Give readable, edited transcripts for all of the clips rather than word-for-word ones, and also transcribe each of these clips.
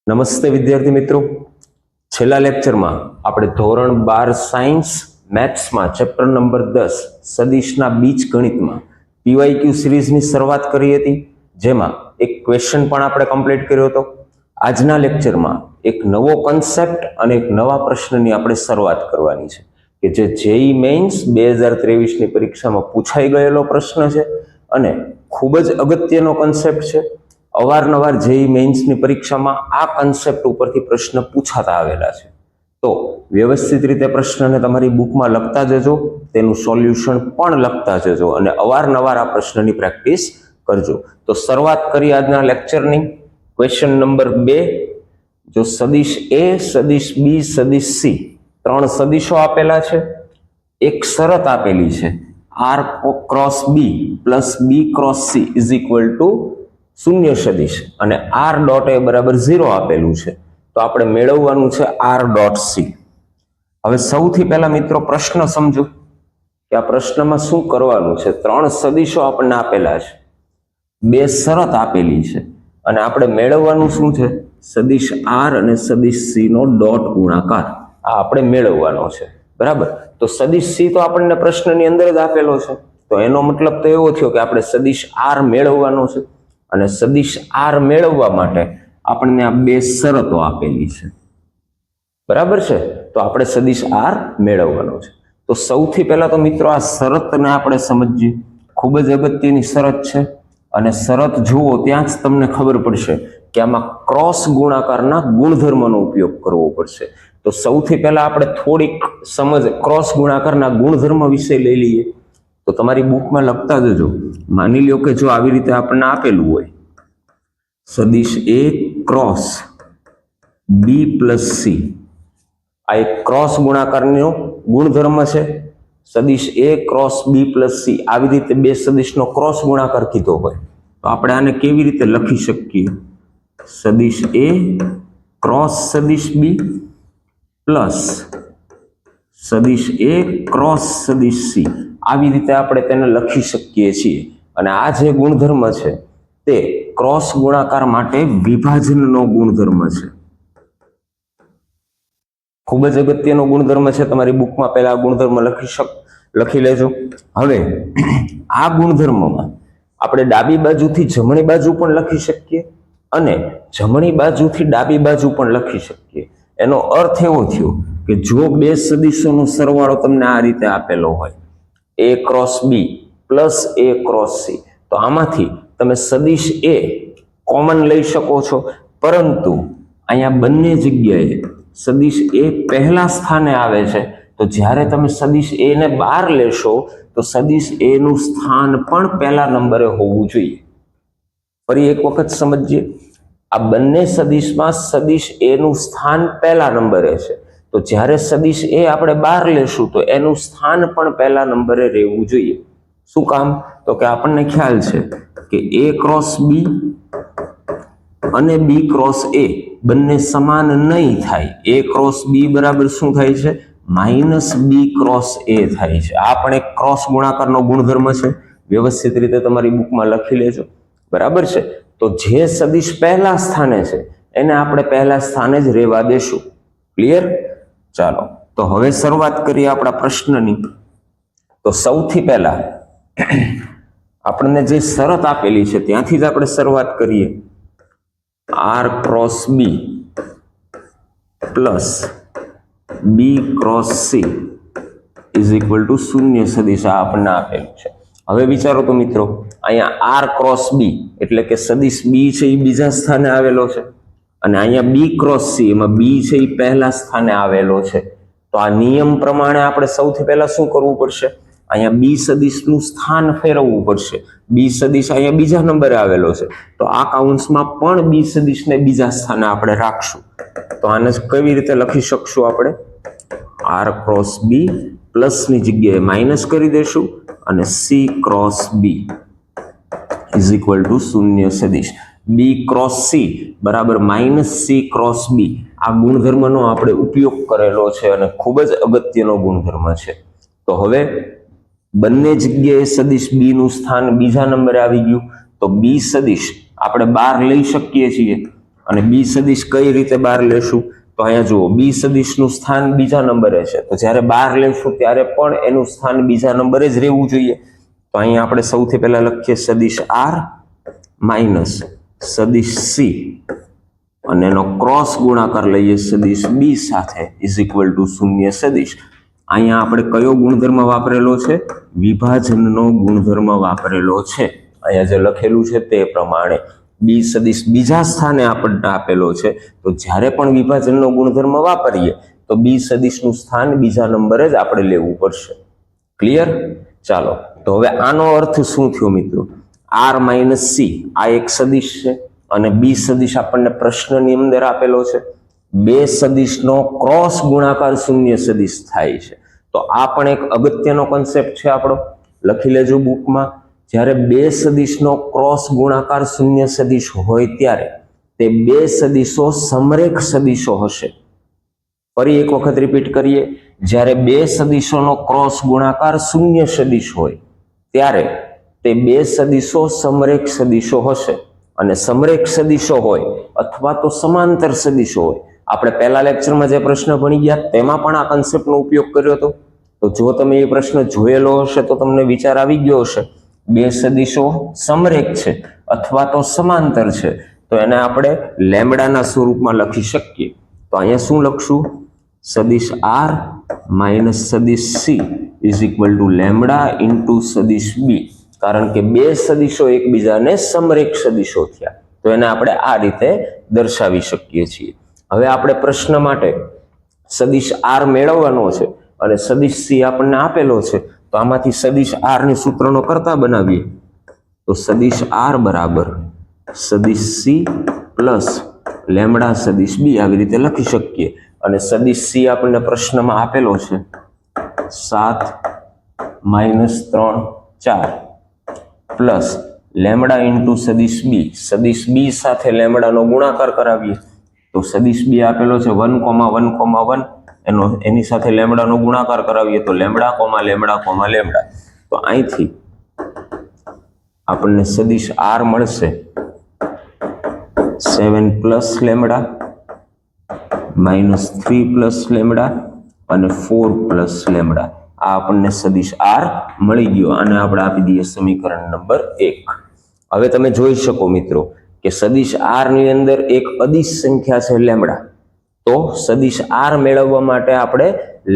નમસ્તે વિદ્યાર્થી મિત્રો, છેલ્લા લેક્ચરમાં આપણે ધોરણ 12 સાયન્સ મેથ્સમાં ચેપ્ટર નંબર 10 સદિશના બીજગણિતમાં પીવાયક્યુ સિરીઝની શરૂઆત કરી હતી, જેમાં એક ક્વેશ્ચન પણ આપણે કમ્પ્લીટ કર્યો હતો. આજના લેક્ચરમાં એક નવો કન્સેપ્ટ અને એક નવા પ્રશ્નની આપણે શરૂઆત કરવાની છે કે જે જેઈ મેઇન્સ 2023ની પરીક્ષામાં પૂછાઈ ગયેલો પ્રશ્ન છે અને ખૂબ જ અગત્યનો કન્સેપ્ટ છે. અવારનવાર જેઈ મેઇન્સની પરીક્ષામાં આ કન્સેપ્ટ ઉપરથી પ્રશ્ન પૂછાતા આવેલા છે. તો વ્યવસ્થિત રીતે પ્રશ્નને તમારી બુકમાં લખતા જજો, તેનું સોલ્યુશન પણ લખતા જજો અને અવારનવાર આ પ્રશ્નની પ્રેક્ટિસ કરજો. તો શરૂઆત કરી આજના લેક્ચરની. ક્વેશ્ચન નંબર 2, જો સદિશ એ, સદિશ બી, સદિશ સી, ત્રણ સદિશો આપેલા છે, એક શરત આપેલી છે r cross B plus B cross C is equal to શૂન્ય સદિશ અને r ડોટ એ બરાબર 0 આપેલું છે, તો આપણે મેળવવાનું છે r ડોટ સી. હવે સૌથી પહેલા મિત્રો પ્રશ્ન સમજો કે આ પ્રશ્નમાં શું કરવાનું છે. ત્રણ સદિશો આપણને આપેલા છે, બે શરત આપેલી છે અને આપણે મેળવવાનું શું છે? સદિશ r અને સદિશ સી નો ડોટ ગુણાકાર આ આપણે મેળવવાનો છે, બરાબર. તો સદિશ સી તો આપણને પ્રશ્નની અંદર જ આપેલો છે, તો એનો મતલબ તો એવો થયો કે આપણે સદિશ r મેળવવાનો છે અને સદિશ r મેળવવા માટે આપણને આ બે શરતો આપેલી છે, બરાબર છે. તો આપણે સદિશ r મેળવવાનો છે. તો સૌથી પહેલા તો મિત્રો આ શરતને આપણે સમજીએ. ખૂબ જ અગત્યની શરત છે અને શરત જુઓ ત્યાં જ તમને ખબર પડશે કે આમાં ક્રોસ ગુણાકારના ગુણધર્મનો ઉપયોગ કરવો પડશે. તો સૌથી પહેલા આપણે થોડીક સમજ ક્રોસ ગુણાકારના ગુણધર્મ વિશે લઈ લઈએ. તો તમારી બુકમાં લખતા જજો. માની લો કે જો આવી રીતે આપણને આપેલું હોય સદિશ એ ક્રોસ બી પ્લસ સી, આ એક ક્રોસ ગુણાકારનો ગુણધર્મ છે. સદિશ એ ક્રોસ બી પ્લસ સી, આવી રીતે બે સદિશનો ક્રોસ ગુણાકાર કીધો હોય તો આપણે આને કેવી રીતે લખી શકીએ? સદિશ એ ક્રોસ સદિશ બી પ્લસ સદિશ એ ક્રોસ સદિશ સી, આવી રીતે આપણે તેને લખી શકીએ છીએ. અને આ જે ગુણધર્મ છે તે ક્રોસ ગુણાકાર માટે વિભાજનનો ગુણધર્મ છે. ખૂબ જ અગત્યનો ગુણધર્મ છે. તમારી બુકમાં પહેલા આ ગુણધર્મ લખી લેજો. હવે આ ગુણધર્મમાં આપણે ડાબી બાજુથી જમણી બાજુ પણ લખી શકીએ અને જમણી બાજુથી ડાબી બાજુ પણ લખી શકીએ. એનો અર્થ એવો થયો કે જો બે સદિશોનો સરવાળો તમને આ રીતે આપેલો હોય એ ક્રોસ બી પ્લસ એ ક્રોસ સી, તો આમાંથી તમે સદિશ એ કોમન લઈ શકો છો, પરંતુ અહીંયા બંને જગ્યાએ સદિશ એ પહેલા સ્થાને આવે છે. તો જ્યારે તમે સદિશ એ ને બહાર લેશો તો સદિશ એ નું સ્થાન પણ પહેલા નંબરે હોવું જોઈએ. ફરી એક વખત સમજીએ. આ બંને સદિશમાં સદિશ એ નું સ્થાન પહેલા નંબરે છે, તો જ્યારે સદિશ એ આપણે બહાર લેશું તો એનું સ્થાન પણ પહેલા નંબરે રહેવું જોઈએ. શું કામ? તો કે આપણને ખ્યાલ છે કે એ ક્રોસ બી અને બી ક્રોસ એ બંને સમાન નહીં થાય. એ ક્રોસ બી બરાબર શું થાય છે? માઇનસ બી ક્રોસ એ થાય છે. આ પણ એક ક્રોસ ગુણાકારનો ગુણધર્મ છે. વ્યવસ્થિત રીતે તમારી બુકમાં લખી લેજો, બરાબર છે. તો જે સદિશ પહેલા સ્થાને છે એને આપણે પહેલા સ્થાને જ રહેવા દેશું. ક્લિયર? ચાલો, તો હવે શરૂઆત કરીએ આપણા પ્રશ્નની. તો સૌથી પહેલા આપણને જે શરત આપેલી છે ત્યાંથી જ આપણે શરૂઆત કરીએ. r cross B plus B cross C is equal to શૂન્ય સદિશ આ આપણને આપેલું છે. હવે વિચારો તો મિત્રો, અહીંયા r ક્રોસ બી એટલે કે સદિશ બી છે એ બીજા સ્થાને આવેલો છે અને અહીંયા બી ક્રોસ સી એમાં બી છે એ પહેલા સ્થાને આવેલો છે. તો આ નિયમ પ્રમાણે આપણે સૌથી પહેલા શું કરવું પડશે? અહીંયા બી સદિશનું સ્થાન ફેરવવું પડશે. બી સદિશ અહીંયા બીજા નંબરે આવેલો છે, તો આ કાઉન્સમાં પણ બી સદિશને બીજા સ્થાને આપણે રાખશું. તો આને કેવી રીતે લખી શકશું આપણે? r ક્રોસ બી પ્લસની જગ્યાએ માઇનસ કરી દેશું અને C cross B is equal to શૂન્ય સદિશ બી ક્રોસ સી બરાબર માઇનસ સી ક્રોસ બી. આ ગુણધર્મનો આપણે ઉપયોગ કરેલો છે અને ખૂબ જ અગત્યનો ગુણધર્મ છે. તો હવે બંને જગ્યાએ સદિશ બી નું સ્થાન બીજા નંબરે આવી ગયું, તો બી સદિશ આપણે બહાર લઈ શકીએ છીએ અને બી સદિશ કઈ રીતે બહાર લેશું? તો અહીંયા જુઓ, બી સદિશનું સ્થાન બીજા નંબરે છે, તો જ્યારે બહાર લેશું ત્યારે પણ એનું સ્થાન બીજા નંબરે જ રહેવું જોઈએ. તો અહીંયા આપણે સૌથી પહેલા લખીએ સદિશ આર માઇનસ સદિશ સી અને એનો ક્રોસ ગુણાકાર લઈએ સદિશ બી સાથે ઇઝ ઇક્વલ ટુ શૂન્ય સદિશ. અહીંયા આપણે કયો ગુણધર્મ વાપરેલો છે? વિભાજનનો ગુણધર્મ વાપરેલો છે. અહીંયા જે લખેલું છે તે પ્રમાણે બી સદિશ બીજા સ્થાને આપણને આપેલો છે, તો જ્યારે પણ વિભાજનનો ગુણધર્મ વાપરીએ તો બી સદિશનું સ્થાન બીજા નંબરે જ આપણે લેવું પડશે. ક્લિયર? ચાલો, તો હવે આનો અર્થ શું થયો મિત્રો? આર માઇનસ સી આ એક સદિશ છે અને બી સદિશ આપણને પ્રશ્નની અંદર આપેલો છે. બે સદિશનો ક્રોસ ગુણાકાર શૂન્ય સદિશ થાય છે. તો આ પણ એક અગત્યનો કોન્સેપ્ટ છે આપણો, લખી લેજો બુકમાં. જ્યારે બે સદિશનો ક્રોસ ગુણાકાર શૂન્ય સદિશ હોય ત્યારે તે બે સદિશો સમરેખ સદિશો હશે. ફરી એક વખત રિપીટ કરીએ, જ્યારે બે સદિશોનો ક્રોસ ગુણાકાર શૂન્ય સદિશ હોય ત્યારે તે બે સદિશો સમરેખ સદિશો હશે. અને સમરેખ સદિશો હોય અથવા તો સમાંતર સદિશો હોય, આપણે પહેલા લેક્ચરમાં જે પ્રશ્ન ભણી ગયા તેમાં પણ આ કન્સેપ્ટનો ઉપયોગ કર્યો હતો. તો જો તમે એ પ્રશ્ન જોયેલો હશે તો તમને વિચાર આવી ગયો હશે, બે સદિશો સમરેખ છે અથવા તો સમાંતર છે, તો એને આપણે લેમ્ડાના સ્વરૂપમાં લખી શકીએ. તો અહીંયા શું લખશું? સદિશ આર માઇનસ સદિશ C is equal two lambda into સદિશ બી. કારણ કે બે સદિશો એકબીજાને સમરેખ સદિશો થયા, તો એને આપણે આ રીતે દર્શાવી શકીએ છીએ. હવે આપણે પ્રશ્ન માટે સદિશ આર મેળવવાનો છે અને સદિશ સી આપણને આપેલો છે, તો આમાંથી સદિશ આર ની સૂત્રનો કરતા બનાવીએ. તો સદિશ આર બરાબર સદિશ સી પ્લસ લેમ્ડા સદિશ બી આવી રીતે લખી શકીએ. અને સદિશ સી આપણને પ્રશ્નમાં આપેલો છે 7 માઇનસ 3 4 પ્લસ લેમ્ડા ઇન્ટુ સદિશ બી. સદિશ બી સાથે લેમ્ડાનો ગુણાકાર કરાવીએ તો સદિશ બી આપેલો છે 1,1,1 એની સાથે લેમ્ડાનો ગુણાકાર કરાવીએ તો lambda comma lambda comma lambda. તો અહીંથી આપણને સદિશ આર મળશે 7 plus lambda minus 3 plus lambda અને 4 પ્લસ લેમ્ડા. આ આપણને સદિશ આર મળી ગયો અને આપણે આપી દઈએ સમીકરણ નંબર 1. હવે તમે જોઈ શકો મિત્રો કે સદિશ આર ની અંદર એક અદિશ સંખ્યા છે લેમ્ડા. તો સદિશ આર મેળવવા માટે આપણે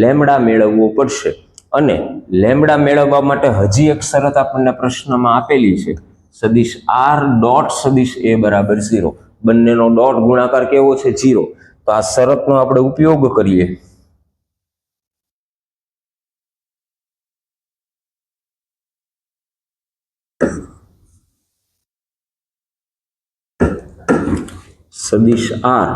લેમ્ડા મેળવવો પડશે. અને લેમ્ડા મેળવવા માટે હજી એક શરત આપણને પ્રશ્નમાં આપેલી છે, સદિશ આર ડોટ સદિશ એ બરાબર 0. બંનેનો ડોટ ગુણાકાર કેવો છે? 0. તો આ શરતનો આપણે ઉપયોગ કરીએ. સદિશ આર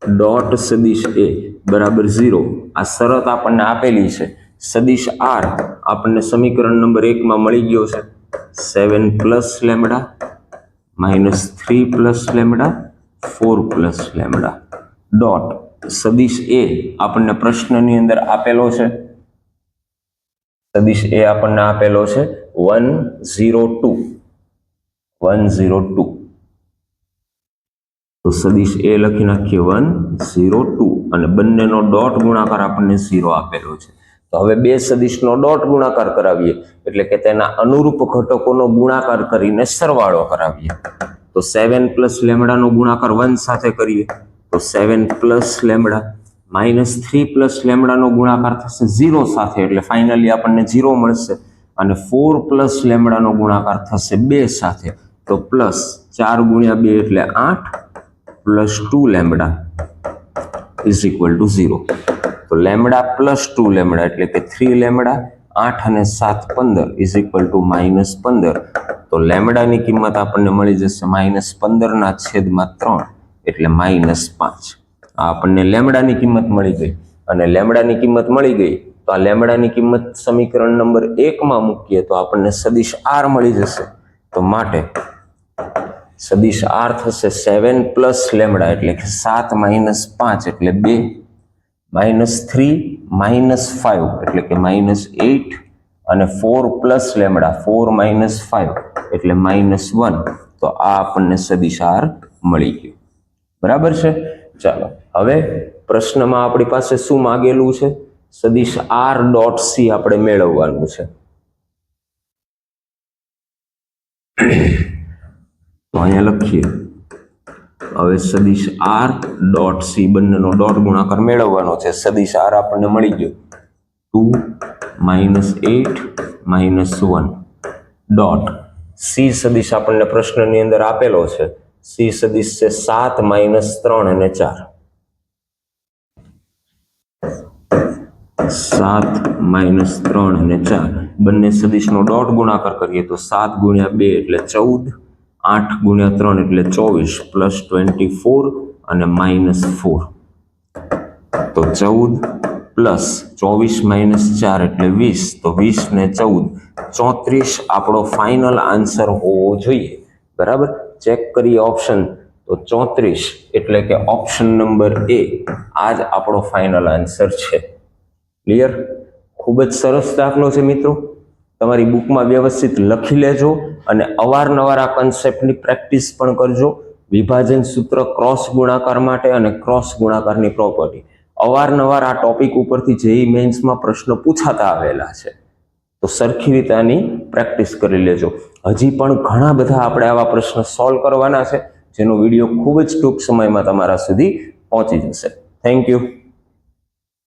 ડોટ સદિશ એ બરાબર 0 આ શરત આપણને આપેલી છે. સદિશ આર આપણને સમીકરણ નંબર 1 માં મળી ગયો છે 7 plus lambda minus 3 plus lambda 4 plus lambda dot સદિશ એ આપણને પ્રશ્નની અંદર આપેલો છે. સદિશ એ આપણને આપેલો છે 1,0,2. તો સદિશ એ લખી નાખીએ 1,0,2 અને બંનેનો ડોટ ગુણાકાર આપણને 0 આપેલો છે. તો હવે બે સદિશનો ડોટ ગુણાકાર કરાવીએ એટલે કે તેના અનુરૂપ ઘટકોનો ગુણાકાર કરીને સરવાળો કરાવીએ. તો 7 પ્લસ લેમ્ડાનો ગુણાકાર 1 સાથે કરીએ તો 7 પ્લસ લેમ્ડા માઇનસ 3 પ્લસ લેમ્ડાનો ગુણાકાર થશે 0 સાથે એટલે ફાઇનલી આપણને 0 મળશે. અને 4 પ્લસ લેમ્ડાનો ગુણાકાર થશે 2 સાથે તો પ્લસ 4 ગુણ્યા 2 એટલે 8 plus 2 lambda is equal two 0. તો લેમ્ડા પ્લસ 2 લેમ્ડા એટલે કે 3 લેમ્ડા 8 અને 7 15 ઇઝ ઇક્વલ ટુ -15. તો લેમ્ડાની કિંમત આપણને મળી જશે -15/3 એટલે -5. આ આપણને લેમ્ડાની કિંમત મળી ગઈ. અને લેમ્ડાની કિંમત મળી ગઈ તો આ લેમ્ડાની કિંમત સમીકરણ નંબર 1 માં મૂકીએ તો આપણને સદિશ આર મળી જશે. તો માટે સદિશ આર થશે 7 પ્લસ લેમ્ડા એટલે કે 7 માઇનસ 5 એટલે 2 -3 -5 એટલે કે -8 અને 4 પ્લસ લેમ્ડા 4 માઇનસ 5 એટલે -1. તો આ આપણને સદિશ આર મળી ગયું. બરાબર છે. ચાલો હવે પ્રશ્નમાં આપણી પાસે શું માંગેલું છે? સદિશ આર ડોટ સી આપણે મેળવવાનું છે. તો અહીંયા લખીએ. હવે સદિશ આર ડોટ સી બંનેનો ડોટ ગુણાકાર મેળવવાનો છે. સદિશ આર આપણને મળી ગયો 2 -8 -1 ડોટ સી સદિશ આપણને પ્રશ્નની અંદર આપેલો છે. સી સદિશ છે 7 - 3 અને 4. 7 - 3 અને 4 બંને સદિશનો ડોટ ગુણાકાર કરીએ તો 7 × 2 એટલે 14, 8 × 3 એટલે 24, પ્લસ 24 અને -4. તો 14 પ્લસ 24 - 4 એટલે 20. તો 20 ને 14 34 આપણો ફાઇનલ આન્સર હોવો જોઈએ. બરાબર, ચેક કરીએ ઓપ્શન. તો 34 એટલે કે ઓપ્શન નંબર એ આ જ આપણો ફાઇનલ આન્સર છે. ક્લિયર? ખૂબ જ સરસ દાખલો છે મિત્રો. તમારી બુકમાં વ્યવસ્થિત લખી લેજો અને અવારનવાર આ કન્સેપ્ટની પ્રેક્ટિસ પણ કરજો. વિભાજન સૂત્ર, ક્રોસ ગુણાકાર માટે અને ક્રોસ ગુણાકારની પ્રોપર્ટી અવારનવાર આ ટોપિક ઉપરથી જેઈ મેન્સમાં પ્રશ્નો પૂછાતા આવેલા છે. તો સરખી રીતે આની પ્રેક્ટિસ કરી લેજો. હજી પણ ઘણા બધા આપણે આવા પ્રશ્ન સોલ્વ કરવાના છે, જેનો વિડીયો ખૂબ જ ટૂંક સમયમાં તમારા સુધી પહોંચી જશે. Thank you.